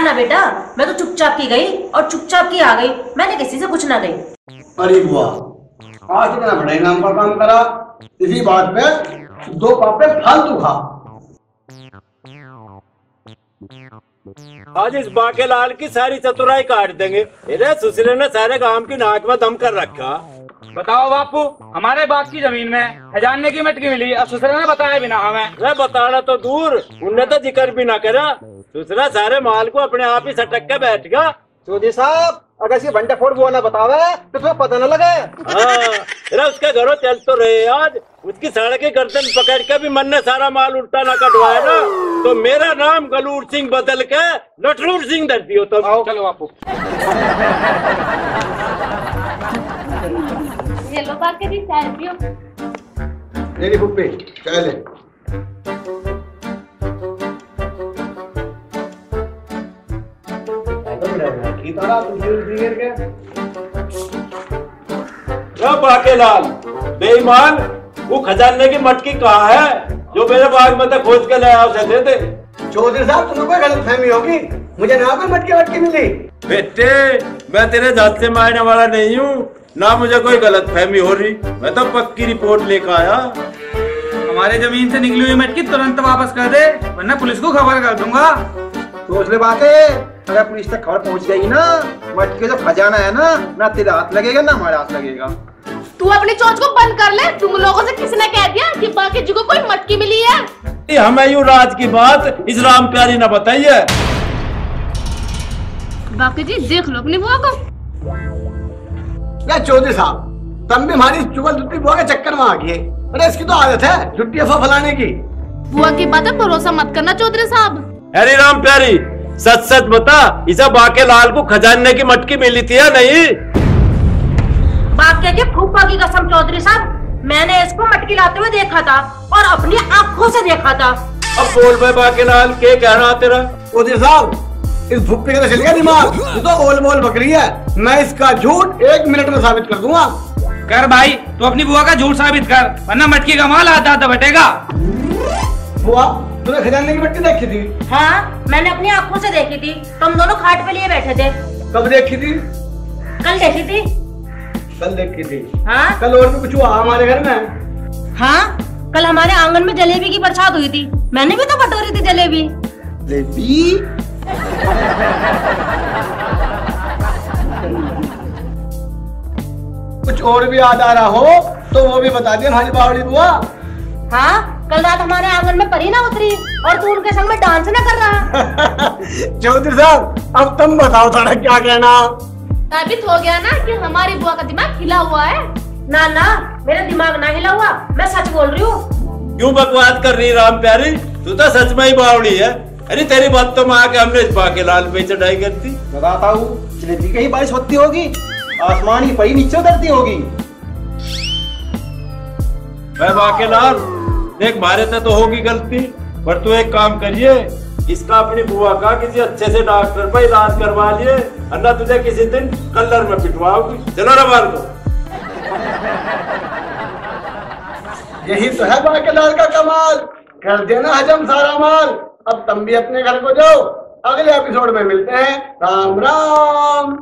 ना बेटा, मैं तो चुपचाप की गई और चुपचाप की आ गई, मैंने किसी से कुछ ना गई। अरे बुआ आज इतना बड़ा इनाम का काम करा, इसी बात पे 2 पापे फालतू खा। आज इस बाकेलाल की सारी चतुराई काट देंगे। मेरे ससुरे ने सारे गांव की नाक में दम कर रखा। बताओ बापू, हमारे बाप की जमीन में खजाने की मटकी मिली, अब ससुर ने बताया बिना हमें। मैं बताना तो दूर, उनने तो जिक्र भी ना करा। ससुरा सारे माल को अपने आप ही सटक के बैठ गया। चौधरी साहब अगर इसकी भंडा फोड़ बुआ ना बतावे तो तुम्हें पता न लगे। हाँ उसके घरों चल तो रहे, आज उसकी सड़क की गर्दन पकड़ के भी मन ने सारा माल उल्टा ना कटवाया ना, तो मेरा नाम गलूर सिंह बदल के लटरूर सिंह दर दियो। तो आओ चलो बापू। ये लो बाके दी चाय पियो। मेरी फुप्पी चाय ले। बाकेलाल बेईमान, वो खजाने की मटकी कहाँ है जो मेरे बाग में तक खोज के ले आओ से दे दे। चौधरी साहब तुम्हें कोई गलत फहमी होगी, मुझे ना कोई मटकी मिली। बेटे मैं तेरे जात से मारने वाला नहीं हूँ, ना मुझे कोई गलत फहमी हो रही, मैं तो पक्की रिपोर्ट लेकर आया। हमारे जमीन से निकली हुई मटकी तुरंत वापस कर दे, वरना पुलिस को खबर कर दूंगा। सोच ले बाके, अगर पुलिस तक खबर पहुंच गई ना, मटकी जो खजाना है ना तेरे हाथ लगेगा ना हमारे हाथ लगेगा। तू अपनी चोंच को बंद कर ले। तुम लोगों से किसने कह दिया कि बाकी जी को कोई मटकी मिली है? हमें यूं राज की बात इस राम प्यारी न बताइए। बाकी जी देख लो अपनी बुआ को। या चौधरी साहब तुम भी हमारी चुगल दुत्ती बुआ के चक्कर में आ गए। अरे इसकी तो आदत है झुट्टी अफवाह फैलाने की। बुआ की बात है भरोसा मत करना चौधरी साहब। अरे राम प्यारी सच सच बता, इसे बाकेलाल को खजाने की मटकी मिली थी या नहीं? बाके के फूफा की कसम चौधरी साहब, मैंने इसको मटकी लाते हुए देखा था और अपनी आंखों से देखा था। अब बोल भाई बाकेलाल क्या कहना तेरा? चौधरी साहब इस भुप्पी का तो चल गया दिमाग, ये तो ओल मोल बकरी है। मैं इसका झूठ 1 मिनट में साबित कर दूंगा। कर भाई तू अपनी बुआ का झूठ साबित कर, वरना मटकी का माल आधा आधा बटेगा। बुआ तूने खजाने की मटकी देखी थी? हाँ मैंने अपनी आंखों से देखी थी, तुम दोनों खाट पे लिए बैठे थे। कब देखी थी? कल देखी थी। कल देखी थी? हाँ कल और भी कुछ हुआ हमारे घर में? हाँ कल हमारे आंगन में जलेबी की बरसात हुई थी, मैंने भी तो बटोरी थी जलेबी। जलेबी? कुछ और भी याद आ रहा हो तो वो भी बता दिए हमारी बावड़ी बुआ। हाँ कल रात हमारे आंगन में परी ना उतरी और तू उनके संग में डांस ना कर रहा। चौधरी साहब अब तुम बताओ थोड़ा क्या कहना। साबित हो गया ना कि हमारी बुआ का दिमाग हिला हुआ है। ना ना मेरा दिमाग ना हिला हुआ, मैं सच बोल रही हूँ। क्यों बकवास कर रही राम प्यारी, तू तो सच में ही बावड़ी है। अरे तेरी बात तो माँ के हमने इस बाकेलाल पे चढ़ाई कर दी। बताता हूँ जलेबी की ही बारिश होती होगी, आसमान की परी नीचे उतरती होगी। मैं बाकेलाल देख मारे तो होगी गलती, पर तू एक काम करिए, इसका अपनी बुआ का किसी अच्छे से डॉक्टर पर इलाज करवा लिए, अन्ना तुझे किसी दिन कलर में पिटवाओगी। चलो ना बाल को। यही तो है बाकेलाल का कमाल, कर देना हजम सारा माल। अब तुम भी अपने घर को जाओ, अगले एपिसोड में मिलते हैं। राम राम।